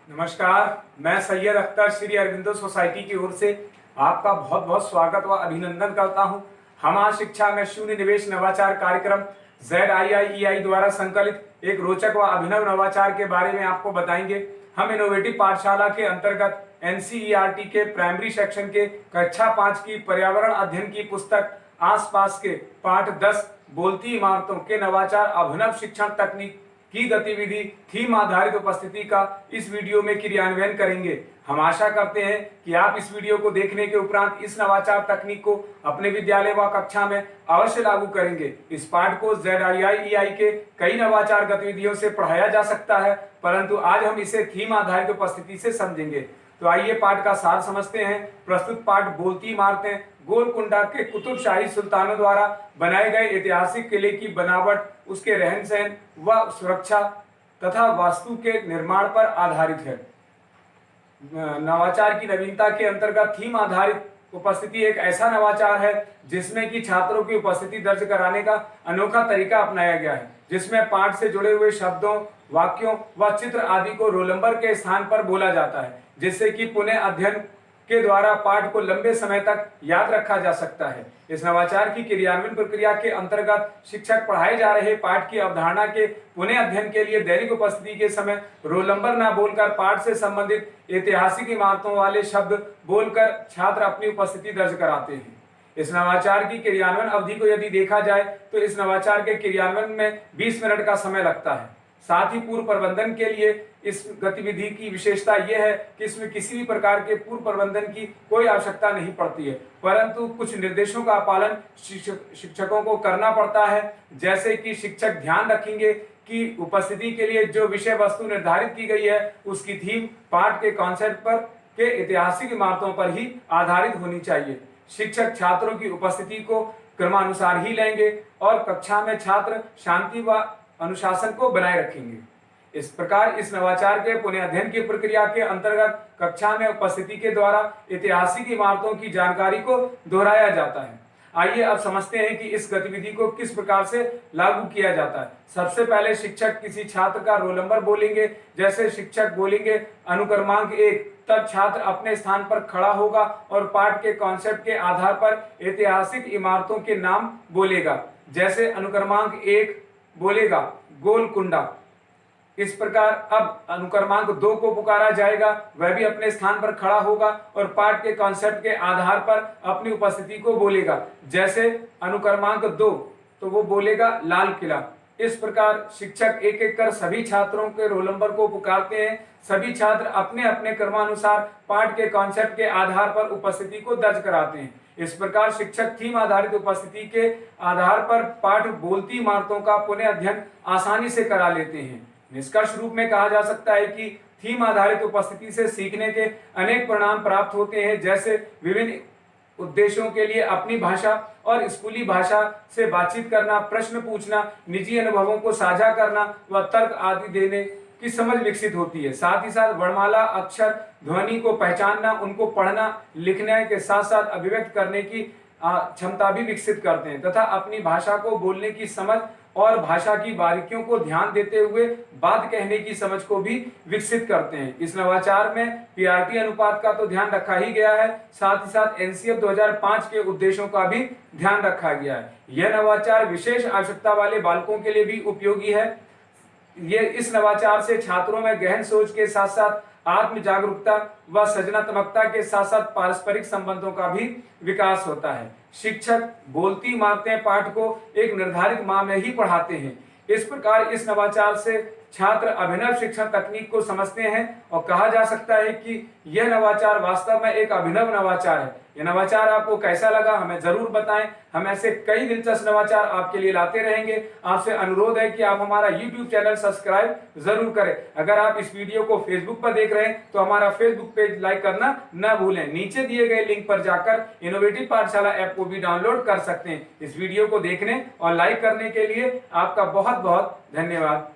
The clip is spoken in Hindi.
नमस्कार। मैं सैयद अख्तर श्री अरविंदो सोसाइटी की ओर से आपका बहुत बहुत स्वागत व अभिनंदन करता हूं। हम आज शिक्षा में शून्य निवेश नवाचार कार्यक्रम ZIIEI द्वारा संकलित एक रोचक व अभिनव नवाचार के बारे में आपको बताएंगे। हम इनोवेटिव पाठशाला के अंतर्गत NCERT के प्राइमरी सेक्शन के कक्षा 5 की पर्यावरण अध्ययन की पुस्तक आसपास के पाठ 10 बोलती इमारतों के नवाचार अभिनव शिक्षण तकनीक की गतिविधि थीम आधारित उपस्थिति का इस वीडियो में क्रियान्वयन करेंगे। हम आशा करते हैं कि आप इस वीडियो को देखने के उपरांत इस नवाचार तकनीक को अपने विद्यालय व कक्षा में अवश्य लागू करेंगे। इस पाठ को ZIIEI के कई नवाचार गतिविधियों से पढ़ाया जा सकता है, परंतु आज हम इसे थीम आधारित उपस्थिति से समझेंगे। तो आइए पाठ का सार समझते हैं। प्रस्तुत पाठ बोलती इमारतें गोलकुंडा के कुतुब शाही सुल्तानों द्वारा बनाए गए ऐतिहासिक किले की बनावट, उसके रहन सहन व सुरक्षा तथा वास्तु के निर्माण पर आधारित है। नवाचार की नवीनता के अंतर्गत थीम आधारित उपस्थिति एक ऐसा नवाचार है जिसमें कि छात्रों की उपस्थिति दर्ज कराने का अनोखा तरीका अपनाया गया है, जिसमें पाठ से जुड़े हुए शब्दों, वाक्यों व चित्र आदि को रोल नंबर के स्थान पर बोला जाता है, जिससे कि पुनः अध्ययन के द्वारा पाठ को लंबे समय तक याद रखा जा सकता है। इस नवाचार की क्रियान्वयन प्रक्रिया के अंतर्गत शिक्षक पढ़ाए जा रहे पाठ की अवधारणा के पुनः अध्ययन के लिए दैनिक उपस्थिति के समय रोल नंबर न बोलकर पाठ से संबंधित ऐतिहासिक इमारतों वाले शब्द बोलकर छात्र अपनी उपस्थिति दर्ज कराते हैं। इस नवाचार की क्रियान्वयन अवधि को यदि देखा जाए तो इस नवाचार के क्रियान्वयन में 20 मिनट का समय लगता है। साथ ही पूर्व प्रबंधन के लिए इस गतिविधि की विशेषता यह है कि इसमें किसी भी प्रकार के पूर्व प्रबंधन की कोई आवश्यकता नहीं पड़ती है, परंतु कुछ निर्देशों का पालन शिक्षकों को करना पड़ता है। जैसे कि शिक्षक ध्यान रखेंगे कि उपस्थिति के लिए जो विषय वस्तु निर्धारित की गई है उसकी थीम पाठ के कॉन्सेप्ट पर के ऐतिहासिक इमारतों पर ही आधारित होनी चाहिए। शिक्षक छात्रों की उपस्थिति को क्रमानुसार ही लेंगे और कक्षा में छात्र शांति व अनुशासन को बनाए रखेंगे। इस प्रकार इस नवाचार के पुनः अध्ययन की प्रक्रिया के अंतर्गत कक्षा में उपस्थिति के द्वारा ऐतिहासिक इमारतों की जानकारी को दोहराया जाता है। आइए अब समझते हैं कि इस गतिविधि को किस प्रकार से लागू किया जाता है। सबसे पहले शिक्षक किसी छात्र का रोल नंबर बोलेंगे। जैसे शिक्षक बोलेंगे अनुक्रमांक 1, तब छात्र अपने स्थान पर खड़ा होगा और पाठ के कॉन्सेप्ट के आधार पर ऐतिहासिक इमारतों के नाम बोलेगा। जैसे अनुक्रमांक 1 बोलेगा गोलकुंडा। इस प्रकार अब अनुक्रमांक 2 को पुकारा जाएगा, वह भी अपने स्थान पर खड़ा होगा और पाठ के कॉन्सेप्ट के आधार पर अपनी उपस्थिति को बोलेगा। जैसे अनुक्रमांक 2 तो वो बोलेगा लाल किला। इस प्रकार शिक्षक एक एक कर सभी छात्रों के रोल नंबर को पुकारते हैं। सभी छात्र अपने अपने क्रमानुसार पाठ के कॉन्सेप्ट के आधार पर उपस्थिति को दर्ज कराते हैं। इस प्रकार शिक्षक थीम आधारित उपस्थिति के आधार पर पाठ बोलती इमारतों का पुनः अध्ययन आसानी से करा लेते हैं। निष्कर्ष रूप में कहा जा सकता है कि थीम आधारित उपस्थिति से सीखने के अनेक परिणाम प्राप्त होते हैं, जैसे विभिन्न उद्देश्यों के लिए अपनी भाषा और स्कूली भाषा से बातचीत करना, प्रश्न पूछना, निजी अनुभवों को साझा करना व तर्क आदि देने की समझ विकसित होती है। साथ ही साथ वर्णमाला, अक्षर, ध्वनि को पहचानना, उनको पढ़ना लिखने के साथ साथ अभिव्यक्त करने की क्षमता भी विकसित करते हैं तथा अपनी भाषा को बोलने की समझ और भाषा की बारीकियों को ध्यान देते हुए बात कहने की समझ को भी विकसित करते हैं। इस नवाचार में PRT अनुपात का तो ध्यान रखा ही गया है, साथ ही साथ NCF 2005 के उद्देश्यों का भी ध्यान रखा गया है। यह नवाचार विशेष आवश्यकता वाले बालकों के लिए भी उपयोगी है। ये इस नवाचार से छात्रों में गहन सोच के साथ साथ आत्म जागरूकता व सृजनात्मकता के साथ साथ पारस्परिक संबंधों का भी विकास होता है। शिक्षक बोलती इमारतें पाठ को एक निर्धारित माह में ही पढ़ाते हैं। इस प्रकार इस नवाचार से छात्र अभिनव शिक्षण तकनीक को समझते हैं और कहा जा सकता है कि यह नवाचार वास्तव में एक अभिनव नवाचार है। यह नवाचार आपको कैसा लगा हमें जरूर बताएं। हम ऐसे कई दिलचस्प नवाचार आपके लिए लाते रहेंगे। आपसे अनुरोध है कि आप हमारा YouTube चैनल सब्सक्राइब जरूर करें। अगर आप इस वीडियो को Facebook पर देख रहे हैं तो हमारा Facebook पेज लाइक करना न भूलें। नीचे दिए गए लिंक पर जाकर इनोवेटिव पाठशाला ऐप को भी डाउनलोड कर सकते हैं। इस वीडियो को देखने और लाइक करने के लिए आपका बहुत बहुत धन्यवाद।